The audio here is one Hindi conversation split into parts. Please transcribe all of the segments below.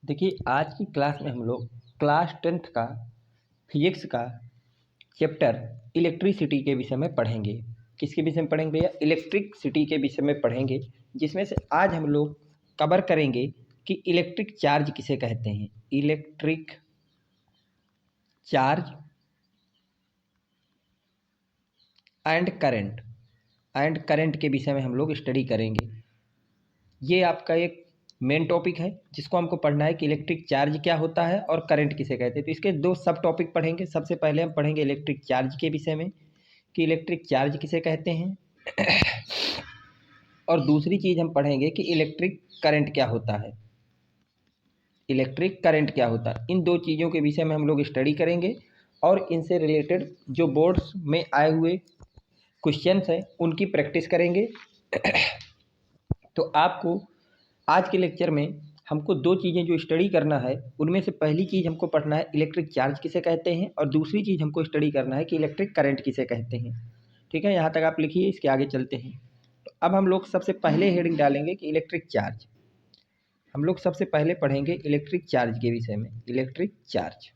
देखिए, आज की क्लास में हम लोग क्लास 10th का फिजिक्स का चैप्टर इलेक्ट्रिसिटी के विषय में पढ़ेंगे। किसके विषय में पढ़ेंगे भैया? इलेक्ट्रिसिटी के विषय में पढ़ेंगे, जिसमें से आज हम लोग कवर करेंगे कि इलेक्ट्रिक चार्ज किसे कहते हैं। इलेक्ट्रिक चार्ज एंड करंट के विषय में हम लोग स्टडी करेंगे। ये आपका एक मेन टॉपिक है जिसको हमको पढ़ना है कि इलेक्ट्रिक चार्ज क्या होता है और करंट किसे कहते हैं। तो इसके दो सब टॉपिक पढ़ेंगे। सबसे पहले हम पढ़ेंगे इलेक्ट्रिक चार्ज के विषय में कि इलेक्ट्रिक चार्ज किसे कहते हैं और दूसरी चीज़ हम पढ़ेंगे कि इलेक्ट्रिक करंट क्या होता है। इलेक्ट्रिक करंट क्या होता है, इन दो चीज़ों के विषय में हम लोग स्टडी करेंगे और इनसे रिलेटेड जो बोर्ड्स में आए हुए क्वेश्चंस हैं उनकी प्रैक्टिस करेंगे। तो आपको आज के लेक्चर में हमको दो चीज़ें जो स्टडी करना है, उनमें से पहली चीज़ हमको पढ़ना है इलेक्ट्रिक चार्ज किसे कहते हैं और दूसरी चीज़ हमको स्टडी करना है कि इलेक्ट्रिक करंट किसे कहते हैं। ठीक है, यहाँ तक आप लिखिए, इसके आगे चलते हैं। तो अब हम लोग सबसे पहले हेडिंग डालेंगे कि इलेक्ट्रिक चार्ज। हम लोग सबसे पहले पढ़ेंगे इलेक्ट्रिक चार्ज के विषय में, इलेक्ट्रिक चार्ज।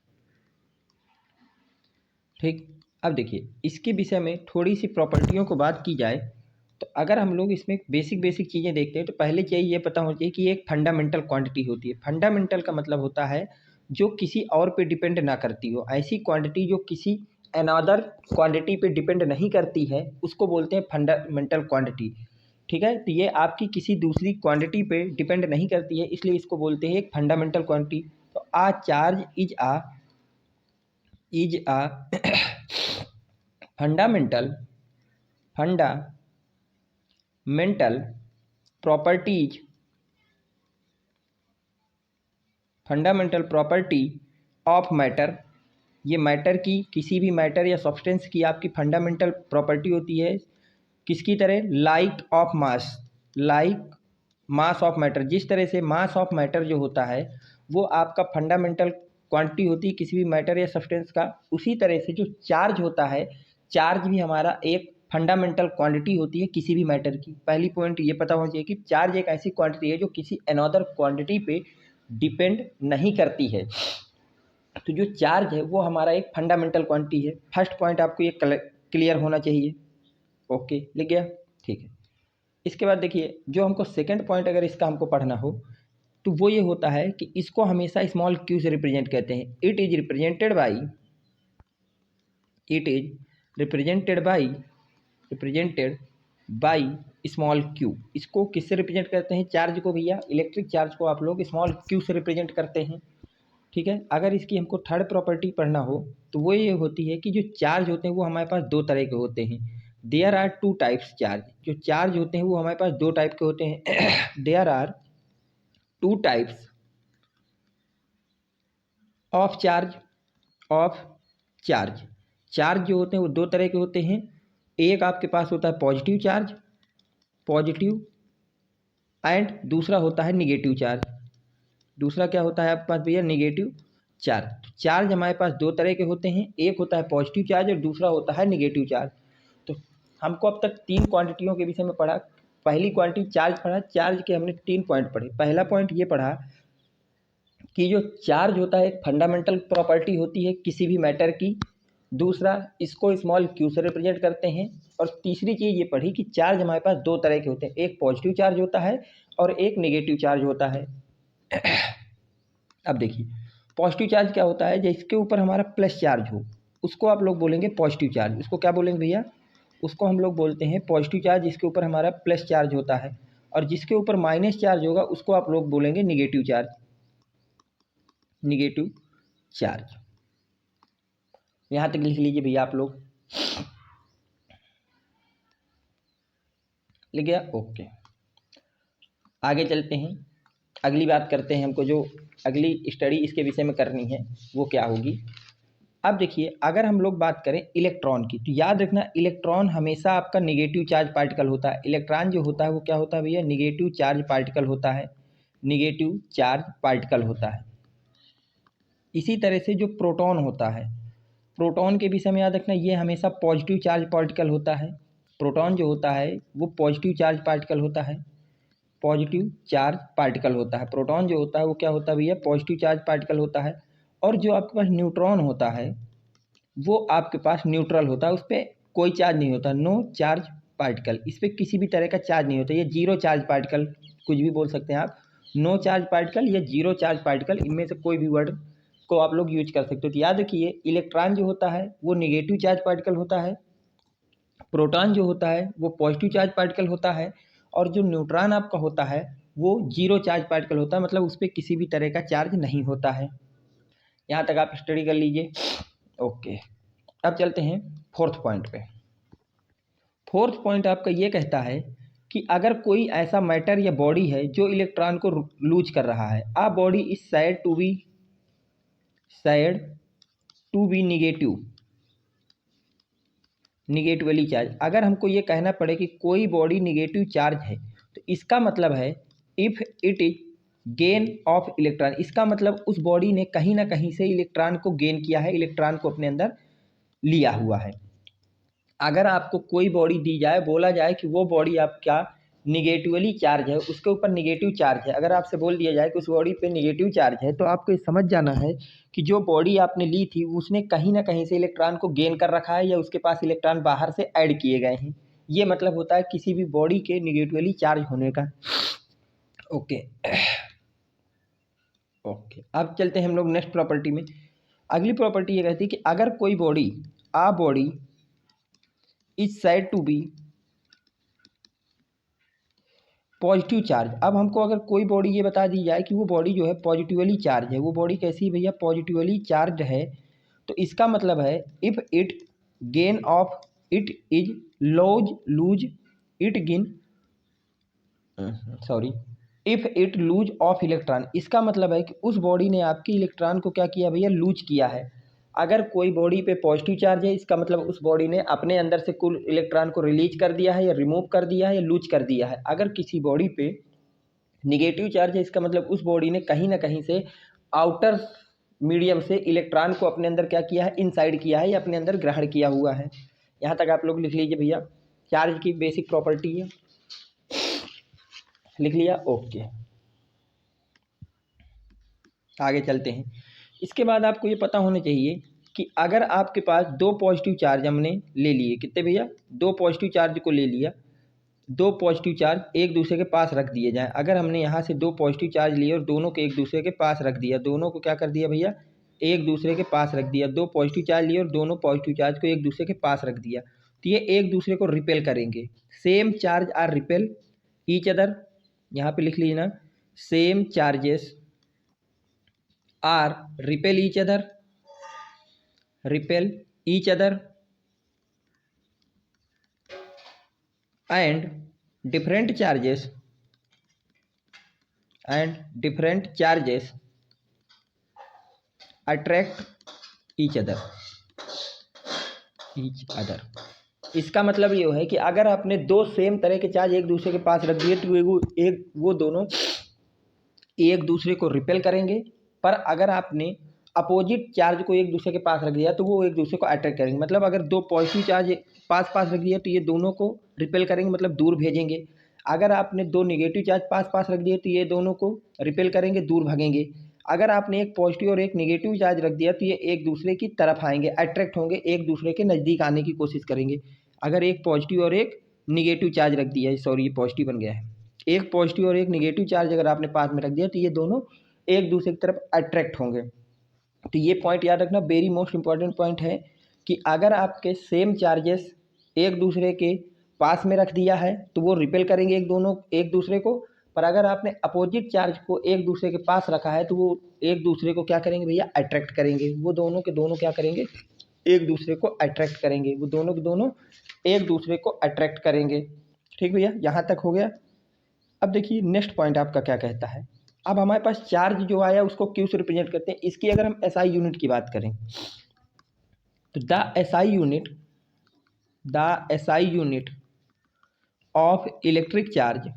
ठीक, अब देखिए इसके विषय में थोड़ी सी प्रॉपर्टियों को बात की जाए तो अगर हम लोग इसमें बेसिक चीज़ें देखते हैं तो पहले चाहिए ये पता होना चाहिए कि ये एक फंडामेंटल क्वांटिटी होती है। फंडामेंटल का मतलब होता है जो किसी और पे डिपेंड ना करती हो। ऐसी क्वांटिटी जो किसी अनदर क्वांटिटी पे डिपेंड नहीं करती है उसको बोलते हैं फंडामेंटल क्वांटिटी। ठीक है, तो ये आपकी किसी दूसरी क्वांटिटी पे डिपेंड नहीं करती है, इसलिए इसको बोलते हैं एक फंडामेंटल क्वांटिटी। तो a charge is a fundamental properties fundamental property of matter. ये मैटर की, किसी भी मैटर या सब्सटेंस की आपकी फंडामेंटल प्रॉपर्टी होती है। किसकी तरह? Like mass of matter. जिस तरह से मास ऑफ मैटर जो होता है वो आपका फंडामेंटल क्वांटिटी होती है किसी भी मैटर या सब्सटेंस का, उसी तरह से जो चार्ज होता है, चार्ज भी हमारा एक फंडामेंटल क्वांटिटी होती है किसी भी मैटर की। पहली पॉइंट ये पता होना चाहिए कि चार्ज एक ऐसी क्वांटिटी है जो किसी अनदर क्वांटिटी पे डिपेंड नहीं करती है। तो जो चार्ज है वो हमारा एक फंडामेंटल क्वांटिटी है। फर्स्ट पॉइंट आपको ये क्लियर होना चाहिए। ओके, लिख गया? ठीक है। इसके बाद देखिए जो हमको सेकंड पॉइंट अगर इसका हमको पढ़ना हो तो वो ये होता है कि इसको हमेशा स्मॉल क्यू से रिप्रेजेंट करते हैं। It is represented by small Q. इसको किससे रिप्रेजेंट करते हैं? चार्ज को भैया, इलेक्ट्रिक चार्ज को आप लोग स्मॉल क्यू से रिप्रेजेंट करते हैं। ठीक है, अगर इसकी हमको थर्ड प्रॉपर्टी पढ़ना हो तो वो ये होती है कि जो चार्ज होते हैं वो हमारे पास दो तरह के होते हैं। There are two types charge. जो चार्ज होते हैं वो हमारे पास दो टाइप के होते हैं। There are two types of charge. Charge जो होते हैं वो दो तरह के होते हैं। एक आपके पास होता है पॉजिटिव एंड दूसरा होता है निगेटिव चार्ज। दूसरा क्या होता है आपके पास भैया? Negative charge. चार्ज हमारे पास दो तरह के होते हैं, एक होता है पॉजिटिव चार्ज और दूसरा होता है निगेटिव चार्ज। तो हमको अब तक तीन क्वांटिटियों के विषय में पढ़ा। पहली क्वांटिटी चार्ज पढ़ा, चार्ज के हमने 3 पॉइंट पढ़े। पहला पॉइंट ये पढ़ा कि जो चार्ज होता है एक फंडामेंटल प्रॉपर्टी होती है किसी भी मैटर की। दूसरा, इसको स्मॉल क्यू से रिप्रेजेंट करते हैं। और तीसरी चीज़ ये पढ़ी कि चार्ज हमारे पास दो तरह के होते हैं, एक पॉजिटिव चार्ज होता है और एक नेगेटिव चार्ज होता है। अब देखिए पॉजिटिव चार्ज क्या होता है? जिसके ऊपर हमारा प्लस चार्ज हो उसको आप लोग बोलेंगे पॉजिटिव चार्ज। उसको क्या बोलेंगे भैया? उसको हम लोग बोलते हैं पॉजिटिव चार्ज, जिसके ऊपर हमारा प्लस चार्ज होता है। और जिसके ऊपर माइनस चार्ज होगा उसको आप लोग बोलेंगे निगेटिव चार्ज। यहाँ तक लिख लीजिए भैया आप लोग। लिख गया? ओके, आगे चलते हैं। अगली बात करते हैं। हमको जो अगली स्टडी इसके विषय में करनी है वो क्या होगी। अब देखिए अगर हम लोग बात करें इलेक्ट्रॉन की तो याद रखना इलेक्ट्रॉन हमेशा आपका निगेटिव चार्ज पार्टिकल होता है। इलेक्ट्रॉन जो होता है वो क्या होता है भैया? निगेटिव चार्ज पार्टिकल होता है। निगेटिव चार्ज पार्टिकल होता है। इसी तरह से जो प्रोटॉन होता है, प्रोटॉन के विषय में याद रखना ये हमेशा पॉजिटिव चार्ज पार्टिकल होता है। प्रोटॉन जो होता है वो पॉजिटिव चार्ज पार्टिकल होता है। पॉजिटिव चार्ज पार्टिकल होता है। प्रोटॉन जो होता है वो क्या होता है भैया, पॉजिटिव चार्ज पार्टिकल होता है। और जो आपके पास न्यूट्रॉन होता है वो आपके पास न्यूट्रल होता है, उस पर कोई चार्ज नहीं होता, नो चार्ज पार्टिकल, इस पर किसी भी तरह का चार्ज नहीं होता। ये जीरो चार्ज पार्टिकल कुछ भी बोल सकते हैं आप, नो चार्ज पार्टिकल या जीरो चार्ज पार्टिकल, इनमें से कोई भी वर्ड को आप लोग यूज कर सकते हो। तो याद रखिए इलेक्ट्रॉन जो होता है वो निगेटिव चार्ज पार्टिकल होता है, प्रोटॉन जो होता है वो पॉजिटिव चार्ज पार्टिकल होता है, और जो न्यूट्रॉन आपका होता है वो जीरो चार्ज पार्टिकल होता है, मतलब उस पर किसी भी तरह का चार्ज नहीं होता है। यहाँ तक आप स्टडी कर लीजिए। ओके, अब चलते हैं फोर्थ पॉइंट पे। फोर्थ पॉइंट आपका ये कहता है कि अगर कोई ऐसा मैटर या बॉडी है जो इलेक्ट्रॉन को लूज कर रहा है, a body is said to be negatively charge. अगर हमको ये कहना पड़े कि कोई बॉडी निगेटिव चार्ज है तो इसका मतलब है if it is gain of electron, इसका मतलब उस बॉडी ने कहीं ना कहीं से इलेक्ट्रॉन को गेन किया है, इलेक्ट्रॉन को अपने अंदर लिया हुआ है। अगर आपको कोई बॉडी दी जाए, बोला जाए कि वो बॉडी आपका निगेटिवली चार्ज है, उसके ऊपर निगेटिव चार्ज है, अगर आपसे बोल दिया जाए कि उस बॉडी पे निगेटिव चार्ज है, तो आपको ये समझ जाना है कि जो बॉडी आपने ली थी उसने कहीं ना कहीं से इलेक्ट्रॉन को गेन कर रखा है या उसके पास इलेक्ट्रॉन बाहर से ऐड किए गए हैं। ये मतलब होता है किसी भी बॉडी के निगेटिवली चार्ज होने का। ओके ओके, अब चलते हैं हम लोग नेक्स्ट प्रॉपर्टी में। अगली प्रॉपर्टी ये कहती है कि अगर कोई body body is said to be positive charge. अब हमको अगर कोई बॉडी ये बता दी जाए कि वो बॉडी जो है पॉजिटिवली चार्ज है, वो बॉडी कैसी है भैया, पॉजिटिवली चार्ज है, तो इसका मतलब है if it gain of it is lose it gain if it lose of electron, इसका मतलब है कि उस बॉडी ने आपकी इलेक्ट्रॉन को क्या किया भैया, लूज किया है। अगर कोई बॉडी पे पॉजिटिव चार्ज है, इसका मतलब उस बॉडी ने अपने अंदर से कुल इलेक्ट्रॉन को रिलीज कर दिया है या रिमूव कर दिया है या लूज कर दिया है। अगर किसी बॉडी पे निगेटिव चार्ज है, इसका मतलब उस बॉडी ने कहीं ना कहीं से आउटर मीडियम से इलेक्ट्रॉन को अपने अंदर क्या किया है, इनसाइड किया है या अपने अंदर ग्रहण किया हुआ है। यहाँ तक आप लोग लिख लीजिए भैया, चार्ज की बेसिक प्रॉपर्टी है, लिख लिया। ओके, आगे चलते हैं। इसके बाद आपको ये पता होना चाहिए कि अगर आपके पास दो पॉजिटिव चार्ज हमने ले लिए, कितने भैया, दो पॉजिटिव चार्ज को ले लिया, दो पॉजिटिव चार्ज एक दूसरे के पास रख दिए जाएं। अगर हमने यहाँ से दो पॉजिटिव चार्ज लिए और दोनों के एक दूसरे के पास रख दिया, दोनों को क्या कर दिया भैया, एक दूसरे के पास रख दिया, दो पॉजिटिव चार्ज लिए और दोनों पॉजिटिव चार्ज को एक दूसरे के पास रख दिया, तो ये एक दूसरे को रिपेल करेंगे। Same charge are repel each other, यहाँ पे लिख लीजिए ना, same charges are repel each other and different charges attract each other। इसका मतलब ये है कि अगर आपने दो सेम तरह के चार्ज एक दूसरे के पास रख दिए तो वो दोनों एक दूसरे को रिपेल करेंगे, पर अगर आपने अपोजिट चार्ज को एक दूसरे के पास रख दिया तो वो एक दूसरे को अट्रैक्ट करेंगे। मतलब अगर दो पॉजिटिव चार्ज पास पास रख दिया तो ये दोनों को रिपेल करेंगे, मतलब दूर भेजेंगे। अगर आपने दो नेगेटिव चार्ज पास पास रख दिए तो ये दोनों को रिपेल करेंगे, दूर भागेंगे। अगर आपने एक पॉजिटिव और एक नेगेटिव चार्ज रख दिया तो ये एक दूसरे की तरफ आएंगे, अट्रैक्ट होंगे, एक दूसरे के नज़दीक आने की कोशिश करेंगे। अगर एक पॉजिटिव और एक निगेटिव चार्ज रख दिया, सॉरी ये पॉजिटिव बन गया है, एक पॉजिटिव और एक निगेटिव चार्ज अगर आपने पास में रख दिया तो ये दोनों एक दूसरे की तरफ अट्रैक्ट होंगे। तो ये पॉइंट याद रखना, वेरी मोस्ट इंपॉर्टेंट पॉइंट है कि अगर आपके सेम चार्जेस एक दूसरे के पास में रख दिया है तो वो रिपेल करेंगे एक दूसरे को, पर अगर आपने अपोजिट चार्ज को एक दूसरे के पास रखा है तो वो एक दूसरे को क्या करेंगे भैया, अट्रैक्ट करेंगे। वो दोनों के दोनों क्या करेंगे, एक दूसरे को अट्रैक्ट करेंगे, वो दोनों के दोनों एक दूसरे को अट्रैक्ट करेंगे। ठीक भैया, यहाँ तक हो गया। अब देखिए नेक्स्ट पॉइंट आपका क्या कहता है। अब हमारे पास चार्ज जो आया उसको क्यू से रिप्रेजेंट करते हैं। इसकी अगर हम एसआई यूनिट की बात करें तो the SI unit of electric charge,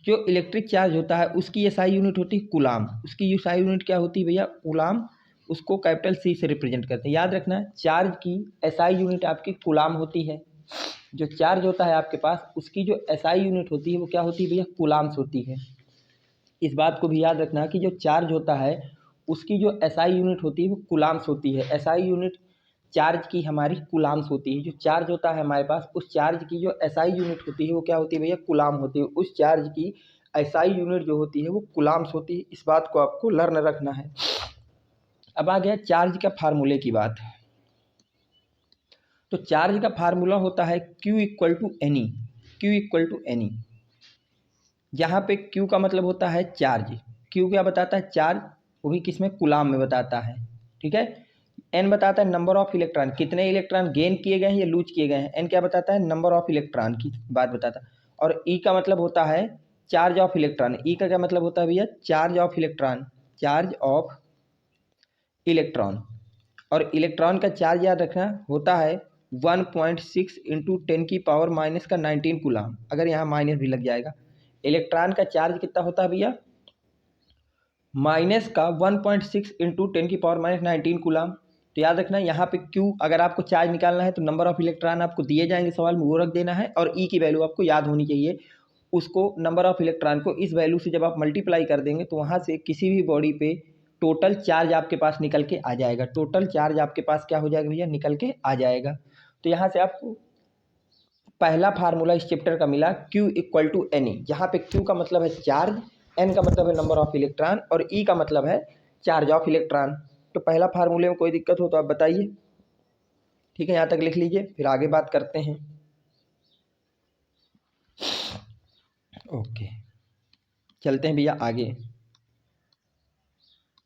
जो इलेक्ट्रिक चार्ज होता है उसकी एसआई यूनिट होती है कूलाम। उसकी एसआई यूनिट क्या होती है भैया, कूलाम। उसको कैपिटल सी से रिप्रेजेंट करते हैं। याद रखना चार्ज की एसआई यूनिट आपकी कूलाम होती है। जो चार्ज होता है आपके पास उसकी जो एसआई यूनिट होती है वो क्या होती है भैया, कूलाम्स होती है। इस बात को भी याद रखना कि जो चार्ज होता है उसकी जो एसआई यूनिट होती है वो कूलाम्स होती है। एसआई यूनिट चार्ज की हमारी कूलाम्स होती है। जो चार्ज होता है हमारे पास उस चार्ज की जो एसआई यूनिट होती है वो क्या होती है भैया, कूलाम होती है। उस चार्ज की एसआई यूनिट जो होती है वो कूलाम्स होती है। इस बात को आपको लर्न रखना है। अब आ गया चार्ज का फार्मूले की बात। तो चार्ज का फार्मूला होता है Q equal to n e. Q equal to n e, जहाँ पे Q का मतलब होता है चार्ज। Q क्या बताता है, चार्ज, वो भी किस में, कूलाम में बताता है। ठीक है। N बताता है नंबर ऑफ इलेक्ट्रॉन, कितने इलेक्ट्रॉन गेन किए गए हैं या लूज किए गए हैं। N क्या बताता है, नंबर ऑफ इलेक्ट्रॉन की बात बताता है। और E का मतलब होता है चार्ज ऑफ इलेक्ट्रॉन। E का क्या मतलब होता है भैया, charge of electron, charge of electron. और इलेक्ट्रॉन का चार्ज याद रखना होता है 1.6 इंटू 10⁻⁻⁹ कूलाम। अगर यहाँ माइनस भी लग जाएगा। इलेक्ट्रॉन का चार्ज कितना होता है भैया, माइनस का 1.6 इंटू 10⁻⁹ कूलाम। तो याद रखना यहाँ पे Q, अगर आपको चार्ज निकालना है तो नंबर ऑफ इलेक्ट्रॉन आपको दिए जाएंगे सवाल में, वो रख देना है। और E की वैल्यू आपको याद होनी चाहिए। उसको नंबर ऑफ इलेक्ट्रॉन को इस वैल्यू से जब आप मल्टीप्लाई कर देंगे तो वहाँ से किसी भी बॉडी पे टोटल चार्ज आपके पास निकल के आ जाएगा। टोटल चार्ज आपके पास क्या हो जाएगा भैया, निकल के आ जाएगा। तो यहाँ से आपको पहला फार्मूला इस चैप्टर का मिला, Q इक्वल टू एनी, जहाँ पे Q का मतलब है चार्ज, N का मतलब है नंबर ऑफ इलेक्ट्रॉन और E का मतलब है चार्ज ऑफ इलेक्ट्रॉन। तो पहला फार्मूले में कोई दिक्कत हो तो आप बताइए। ठीक है, यहाँ तक लिख लीजिए, फिर आगे बात करते हैं। ओके, चलते हैं भैया आगे।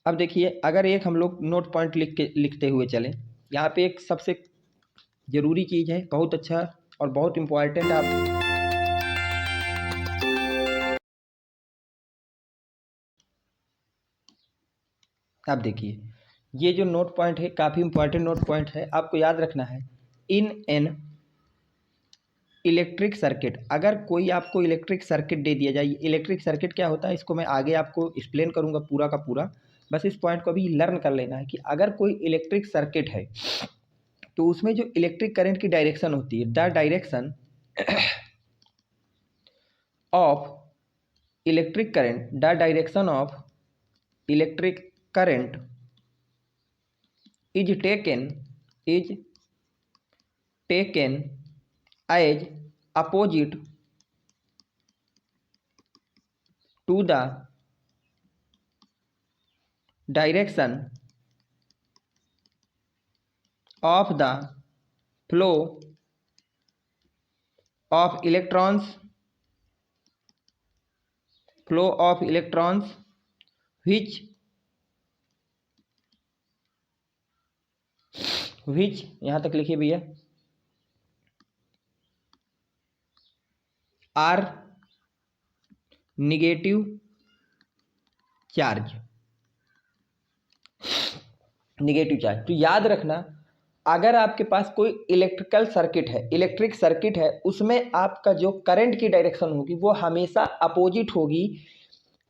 अब देखिए, अगर एक हम लोग नोट पॉइंट लिखते हुए चलें, यहाँ पे एक सबसे ज़रूरी चीज़ है, बहुत अच्छा और बहुत इम्पोर्टेंट। आप देखिए, ये जो नोट पॉइंट है काफ़ी इम्पोर्टेंट नोट पॉइंट है, आपको याद रखना है। इन एन इलेक्ट्रिक सर्किट, अगर कोई आपको इलेक्ट्रिक सर्किट दे दिया जाए, इलेक्ट्रिक सर्किट क्या होता है इसको मैं आगे आपको एक्सप्लेन करूँगा पूरा का पूरा, बस इस पॉइंट को अभी लर्न कर लेना है कि अगर कोई इलेक्ट्रिक सर्किट है तो उसमें जो इलेक्ट्रिक करंट की डायरेक्शन होती है, the direction of electric current, the direction of electric current is taken as opposite to the direction of the flow of electrons, which यहाँ तक लिखिए भैया, are negative charge. Negative charge, तो याद रखना, अगर आपके पास कोई इलेक्ट्रिकल सर्किट है, इलेक्ट्रिक सर्किट है, उसमें आपका जो करंट की डायरेक्शन होगी वो हमेशा अपोजिट होगी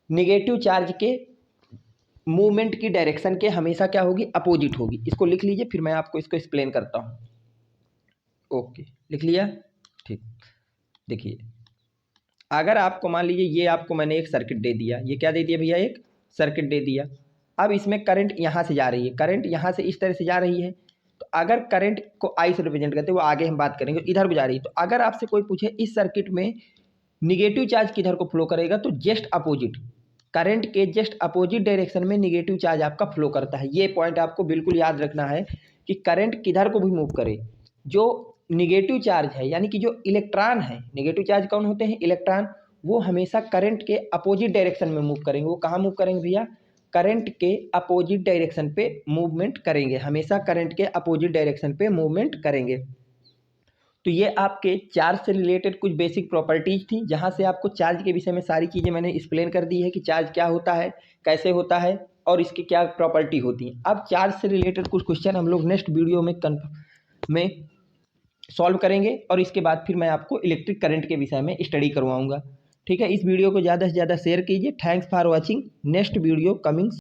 निगेटिव चार्ज के मूवमेंट की डायरेक्शन के, हमेशा क्या होगी, अपोजिट होगी। इसको लिख लीजिए, फिर मैं आपको इसको एक्सप्लेन करता हूँ। ओके, लिख लिया, ठीक। देखिए, अगर आपको मान लीजिए ये आपको मैंने एक सर्किट दे दिया, ये क्या दे दिया भैया, एक सर्किट दे दिया। अब इसमें करंट यहाँ से जा रही है, करंट यहाँ से इस तरह से जा रही है। तो अगर करंट को आई से रिप्रेजेंट करते हैं, वो आगे हम बात करेंगे, इधर को जा रही है। तो अगर आपसे कोई पूछे इस सर्किट में निगेटिव चार्ज किधर को फ्लो करेगा, तो जस्ट अपोजिट, करंट के जस्ट अपोजिट डायरेक्शन में निगेटिव चार्ज आपका फ्लो करता है। ये पॉइंट आपको बिल्कुल याद रखना है कि करंट किधर को भी मूव करे, जो निगेटिव चार्ज है, यानी कि जो इलेक्ट्रॉन है, निगेटिव चार्ज कौन होते हैं, इलेक्ट्रॉन, वो हमेशा करंट के अपोजिट डायरेक्शन में मूव करेंगे। वो कहाँ मूव करेंगे भैया, करंट के अपोजिट डायरेक्शन पे मूवमेंट करेंगे, हमेशा करंट के अपोजिट डायरेक्शन पे मूवमेंट करेंगे। तो ये आपके चार्ज से रिलेटेड कुछ बेसिक प्रॉपर्टीज थी, जहाँ से आपको चार्ज के विषय में सारी चीज़ें मैंने एक्सप्लेन कर दी है कि चार्ज क्या होता है, कैसे होता है और इसकी क्या प्रॉपर्टी होती है। अब चार्ज से रिलेटेड कुछ क्वेश्चन हम लोग नेक्स्ट वीडियो में सॉल्व करेंगे और इसके बाद फिर मैं आपको इलेक्ट्रिक करंट के विषय में स्टडी करवाऊंगा। ठीक है, इस वीडियो को ज़्यादा से ज़्यादा शेयर कीजिए। Thanks for watching, next video coming.